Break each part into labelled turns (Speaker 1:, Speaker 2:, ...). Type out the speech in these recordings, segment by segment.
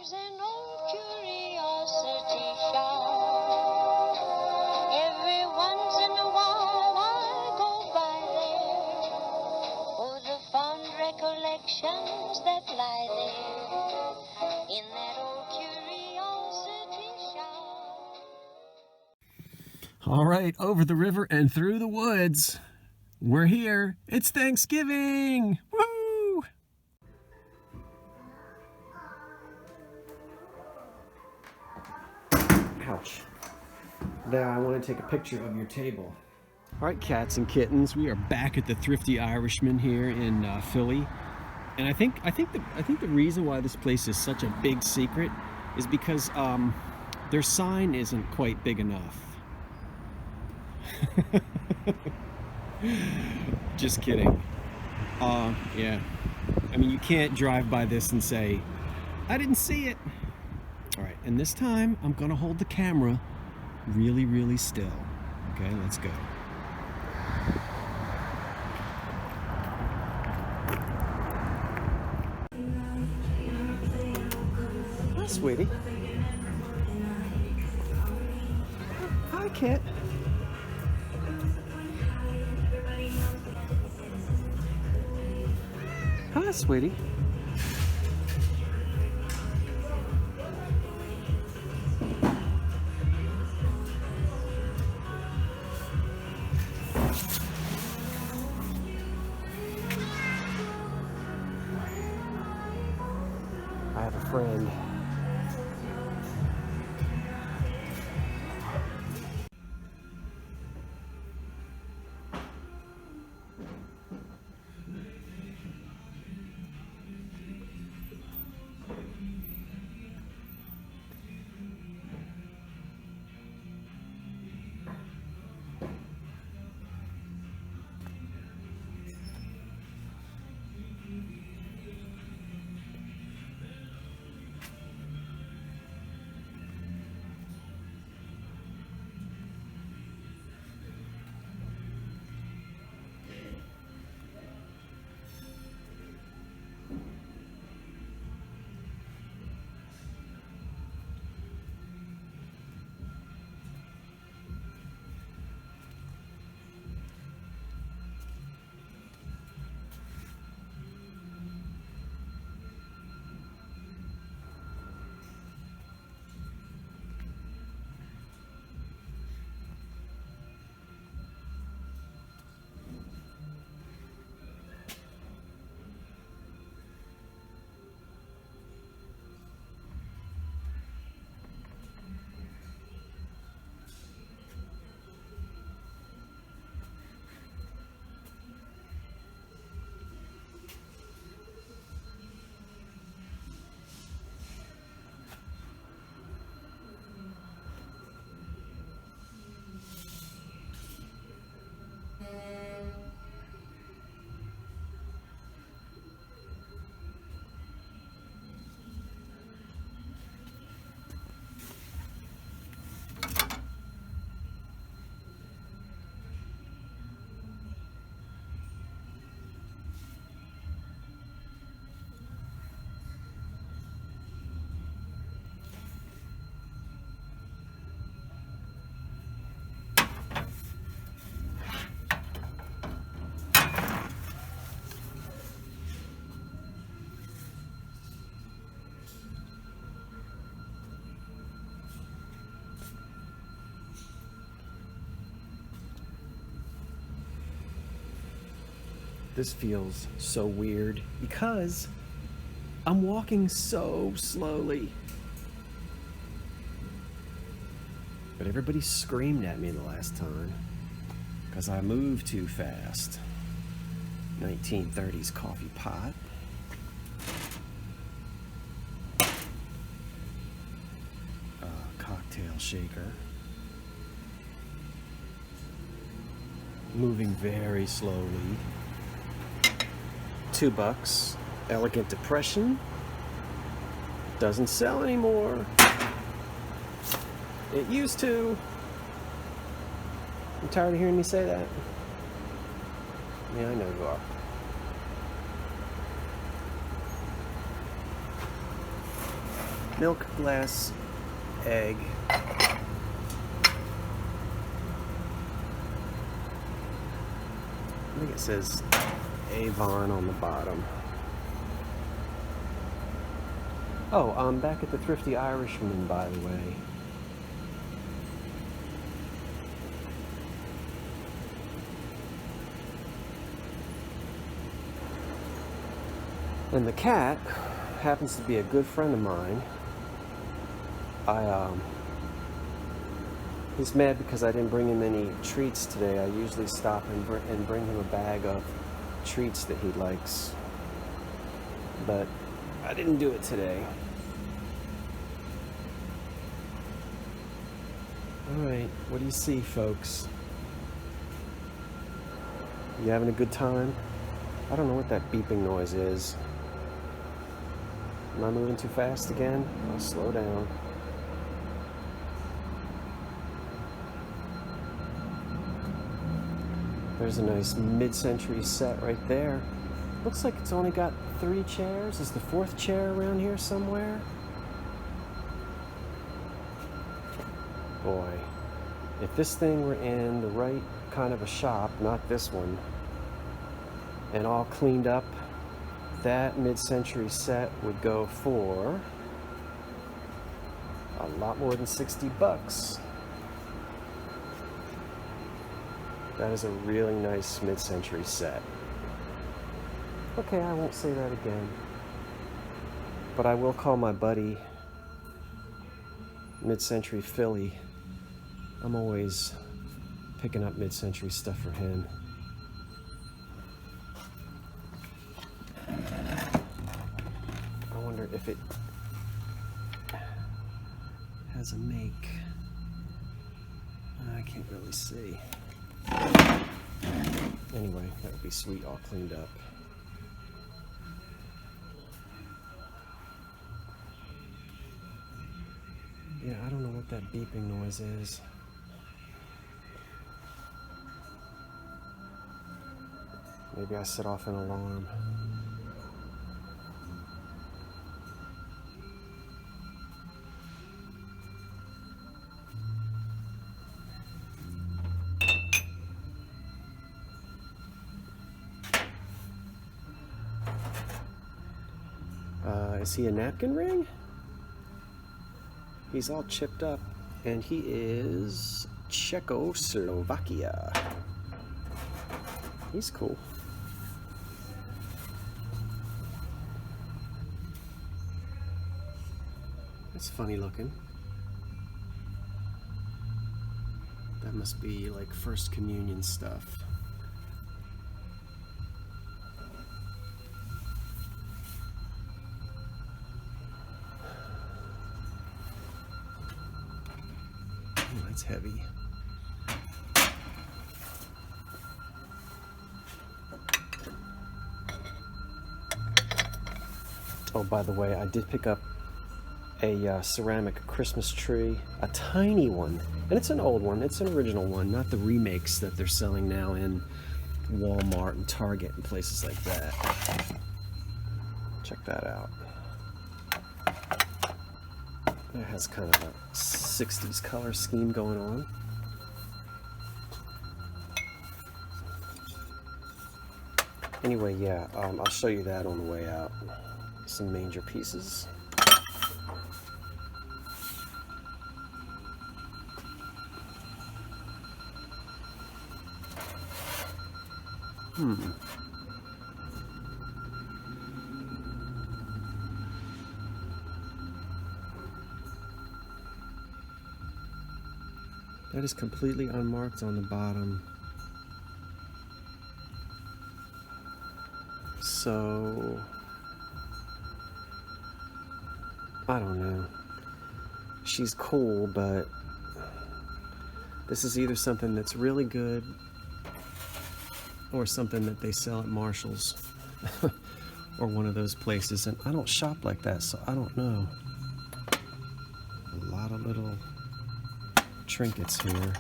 Speaker 1: There's an old curiosity shop. Every once in a while I go by there for the fond recollections that lie there in that old curiosity shop.
Speaker 2: All right, over the river and through the woods. We're here. It's Thanksgiving. Woo! Ouch. Now I want to take a picture of your table. All right, cats and kittens, we are back at the Thrifty Irishman here in Philly, and I think the reason why this place is such a big secret is because their sign isn't quite big enough. Just kidding. Yeah. I mean, you can't drive by this and say, I didn't see it. All right, and this time I'm gonna hold the camera really, really still. Okay, let's go. Hi, sweetie. Hi, Kit. Hi, sweetie. I have a friend. This feels so weird because I'm walking so slowly. But everybody screamed at me the last time because I moved too fast. 1930s coffee pot. Cocktail shaker. Moving very slowly. $2. Elegant Depression. Doesn't sell anymore. It used to. I'm tired of hearing me say that. Yeah, I know you are. milk glass egg. I think it says Avon on the bottom. Oh, I'm back at the Thrifty Irishman, by the way. And the cat happens to be a good friend of mine. He's mad because I didn't bring him any treats today. I usually stop and bring him a bag of treats that he likes. But I didn't do it today. Alright, what do you see, folks? You having a good time? I don't know what that beeping noise is. Am I moving too fast again? I'll slow down. There's a nice mid-century set right there. Looks like it's only got 3 chairs. Is the 4th chair around here somewhere? Boy, if this thing were in the right kind of a shop, not this one, and all cleaned up, that mid-century set would go for a lot more than $60. That is a really nice mid-century set. Okay, I won't say that again. But I will call my buddy Mid-Century Philly. I'm always picking up mid-century stuff for him. I wonder if it has a make. I can't really see. Anyway, that would be sweet, all cleaned up. Yeah, I don't know what that beeping noise is. Maybe I set off an alarm. Is he a napkin ring? He's all chipped up, and he is Czechoslovakia. He's cool. That's funny looking. That must be like First Communion stuff. It's heavy. Oh, by the way, I did pick up a ceramic Christmas tree, a tiny one, and it's an old one. It's an original one, not the remakes that they're selling now in Walmart and Target and places like that. Check that out. It has kind of a 60s color scheme going on. Anyway, yeah, I'll show you that on the way out. Some manger pieces. That is completely unmarked on the bottom. So, I don't know. She's cool, but this is either something that's really good or something that they sell at Marshall's or one of those places. And I don't shop like that, so I don't know. A lot of little trinkets here.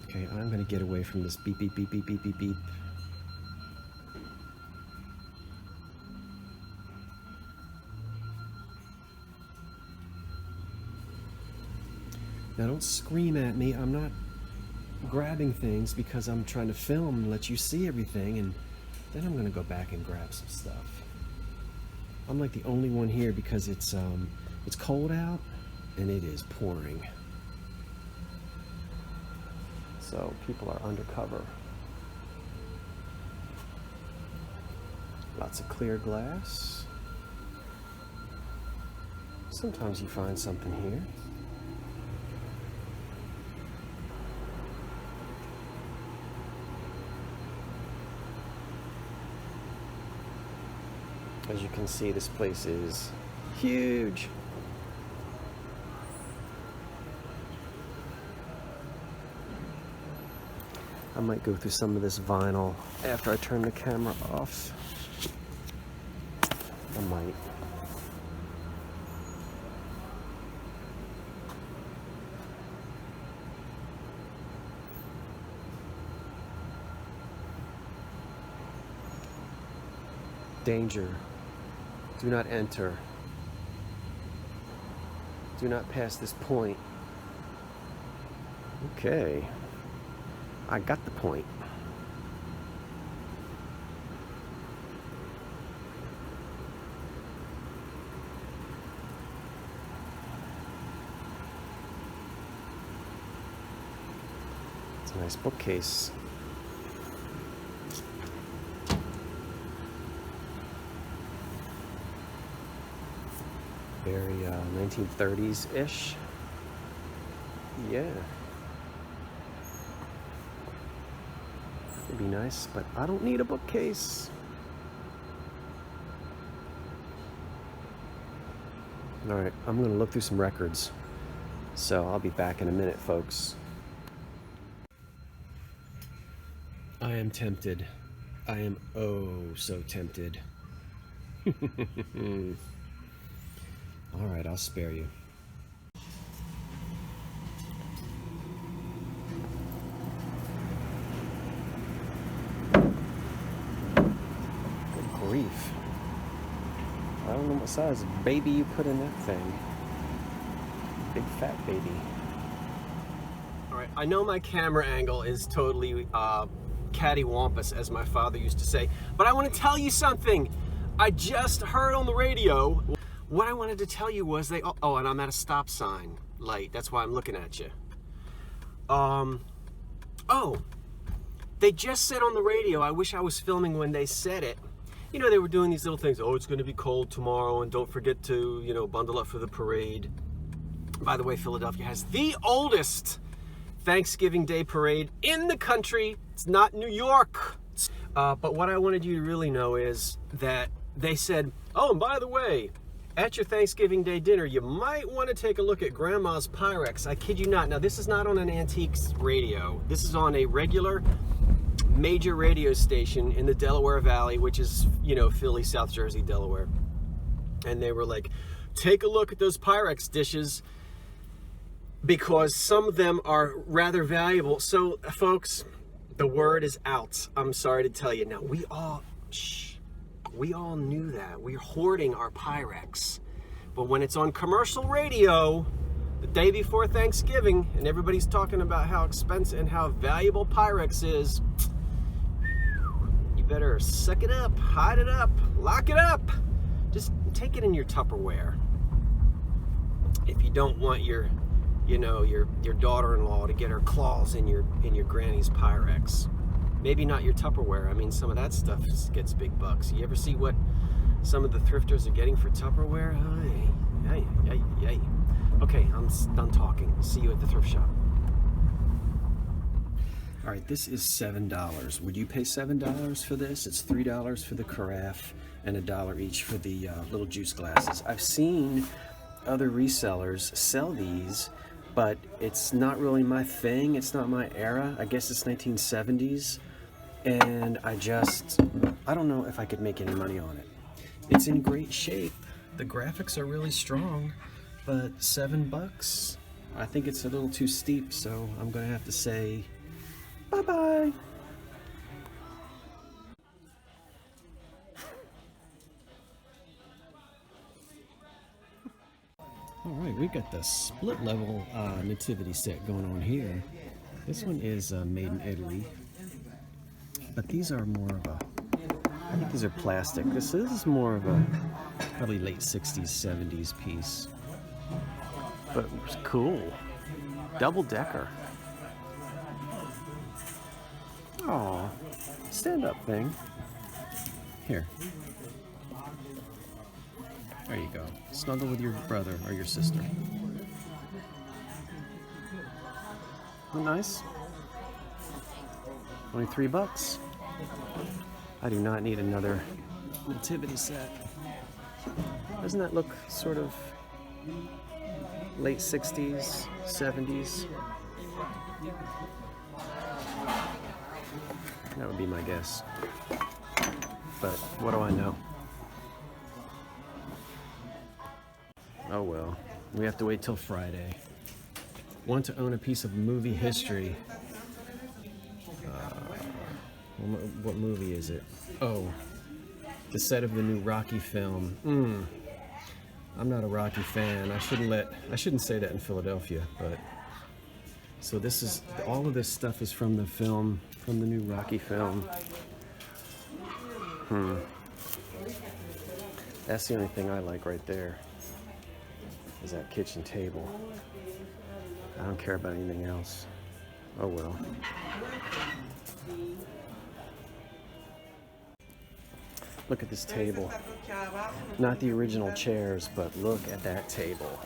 Speaker 2: Okay, Okay, I'm gonna get away from this beep, beep, beep, beep, beep, beep, beep. Now don't scream at me. I'm not grabbing things because I'm trying to film and let you see everything, and then I'm gonna go back and grab some stuff. I'm like the only one here because it's cold out and it is pouring. So people are undercover. Lots of clear glass. Sometimes you find something here. As you can see, this place is huge. I might go through some of this vinyl after I turn the camera off. I might. Danger. Do not enter. Do not pass this point. Okay. I got the point. It's a nice bookcase. Very 1930s-ish. Yeah. It'd be nice, but I don't need a bookcase. Alright, I'm gonna look through some records. So I'll be back in a minute, folks. I am tempted. I am oh so tempted. Alright, I'll spare you. Good grief. I don't know what size baby you put in that thing. Big fat baby. Alright, I know my camera angle is totally cattywampus, as my father used to say, but I want to tell you something. I just heard on the radio. What I wanted to tell you was and I'm at a stop sign light. That's why I'm looking at you. They just said on the radio, I wish I was filming when they said it. You know, they were doing these little things. Oh, it's going to be cold tomorrow, and don't forget to, you know, bundle up for the parade. By the way, Philadelphia has the oldest Thanksgiving Day parade in the country. It's not New York. But what I wanted you to really know is that they said, oh, and by the way, at your Thanksgiving Day dinner, you might want to take a look at Grandma's Pyrex. I kid you not. Now, this is not on an antiques radio. This is on a regular major radio station in the Delaware Valley, which is, you know, Philly, South Jersey, Delaware. And they were like, take a look at those Pyrex dishes because some of them are rather valuable. So, folks, the word is out. I'm sorry to tell you. Now, we all knew that. We're hoarding our Pyrex. But when it's on commercial radio the day before Thanksgiving and everybody's talking about how expensive and how valuable Pyrex is, you better suck it up, hide it up, lock it up. Just take it in your Tupperware. If you don't want your daughter-in-law to get her claws in your granny's Pyrex. Maybe not your Tupperware. I mean, some of that stuff gets big bucks. You ever see what some of the thrifters are getting for Tupperware? Hey. Okay, I'm done talking. See you at the thrift shop. All right, this is $7. Would you pay $7 for this? It's $3 for the carafe and $1 each for the little juice glasses. I've seen other resellers sell these, but it's not really my thing. It's not my era. I guess it's 1970s. And I don't know if I could make any money on it. It's in great shape. The graphics are really strong, but $7, I think it's a little too steep, so I'm gonna have to say Bye-bye. All right, we got the split level nativity set going on here. This one is made in Italy, but these are more of a, I think these are plastic. This is more of a probably late 60s, 70s piece. But it's cool. Double decker. Oh, stand up thing. Here. There you go. Snuggle with your brother or your sister. Isn't that nice? Only $3. I do not need another nativity set. Doesn't that look sort of late 60s, 70s? That would be my guess. But what do I know? Oh well, we have to wait till Friday. Want to own a piece of movie history. What movie is it? Oh, the set of the new Rocky film. I'm not a Rocky fan. I shouldn't say that in Philadelphia, but so this is, all of this stuff is from the film, from the new Rocky film. That's the only thing I like right there, is that kitchen table. I don't care about anything else. Oh well. Look at this table. Not the original chairs, but look at that table.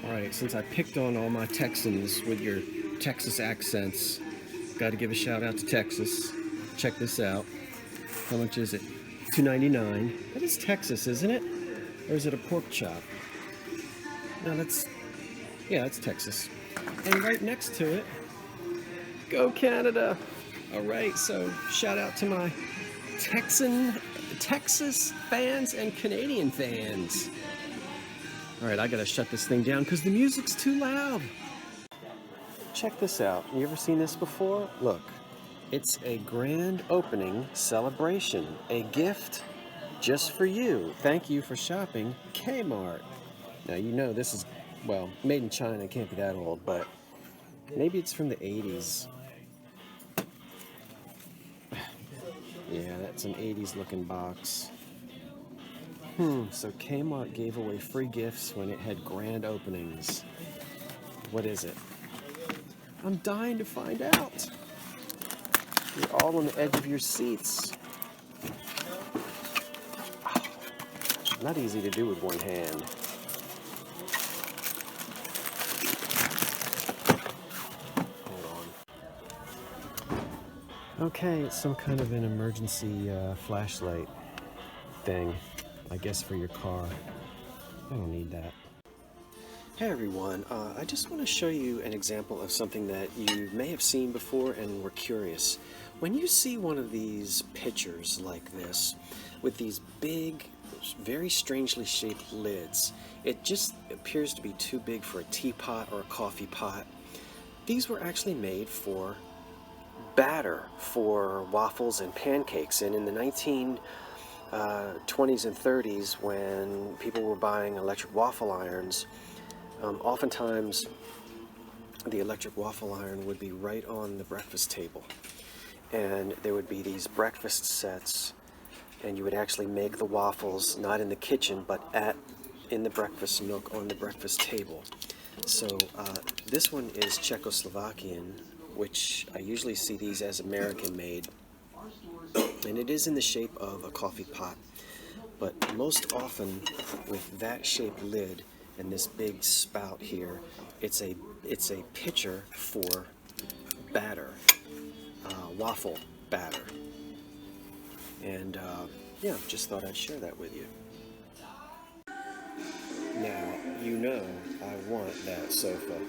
Speaker 2: Alright, since I picked on all my Texans with your Texas accents, got to give a shout out to Texas. Check this out. How much is it? $2.99. That is Texas, isn't it? Or is it a pork chop? No, that's Texas. And right next to it, go Canada. All right, so shout out to my Texas fans and Canadian fans. All right, I gotta shut this thing down because the music's too loud. Check this out. You ever seen this before? Look, it's a grand opening celebration, a gift just for you. Thank you for shopping Kmart. Now, you know this is, well, made in China, it can't be that old, but maybe it's from the 80s. Yeah, that's an 80s looking box. So Kmart gave away free gifts when it had grand openings. What is it? I'm dying to find out. You're all on the edge of your seats. Not easy to do with one hand. Okay, it's some kind of an emergency flashlight thing, I guess for your car. I don't need that. Hey everyone, I just want to show you an example of something that you may have seen before and were curious. When you see one of these pictures like this, with these big, very strangely shaped lids, it just appears to be too big for a teapot or a coffee pot. These were actually made for batter for waffles and pancakes, and in the 1920s and 30s, when people were buying electric waffle irons, oftentimes the electric waffle iron would be right on the breakfast table, and there would be these breakfast sets, and you would actually make the waffles not in the kitchen but in the breakfast nook on the breakfast table. So this one is Czechoslovakian, which I usually see these as American made, and it is in the shape of a coffee pot, but most often with that shaped lid and this big spout here, it's a pitcher for batter, waffle batter. And yeah, just thought I'd share that with you. Now, you know I want that sofa.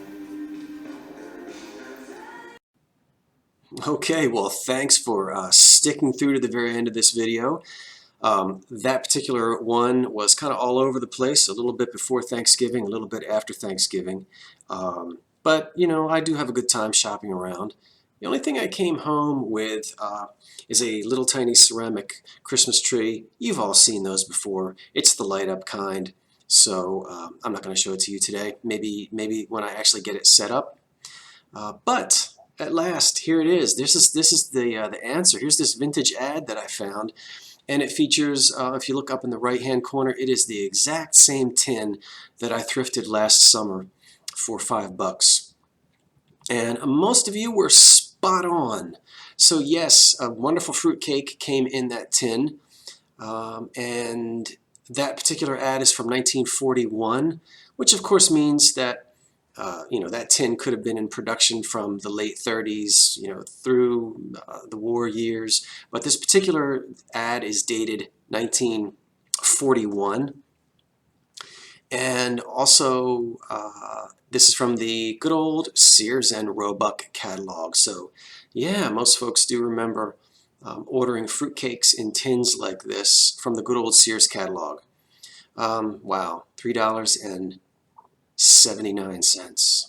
Speaker 2: Okay, well, thanks for sticking through to the very end of this video. That particular one was kind of all over the place, a little bit before Thanksgiving, a little bit after Thanksgiving. But, you know, I do have a good time shopping around. The only thing I came home with is a little tiny ceramic Christmas tree. You've all seen those before. It's the light up kind. So I'm not going to show it to you today. Maybe when I actually get it set up. But at last, here it is. This is the answer. Here's this vintage ad that I found. And it features, if you look up in the right-hand corner, it is the exact same tin that I thrifted last summer for $5. And most of you were spot on. So yes, a wonderful fruitcake came in that tin. And that particular ad is from 1941, which of course means that you know, that tin could have been in production from the late 30s, you know, through the war years. But this particular ad is dated 1941. And also, this is from the good old Sears and Roebuck catalog. So, yeah, most folks do remember ordering fruitcakes in tins like this from the good old Sears catalog. Wow, $3.79.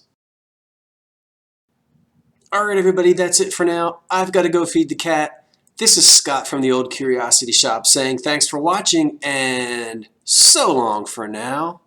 Speaker 2: All right, everybody, that's it for now. I've got to go feed the cat. This is Scott from the Old Curiosity Shop saying thanks for watching and so long for now.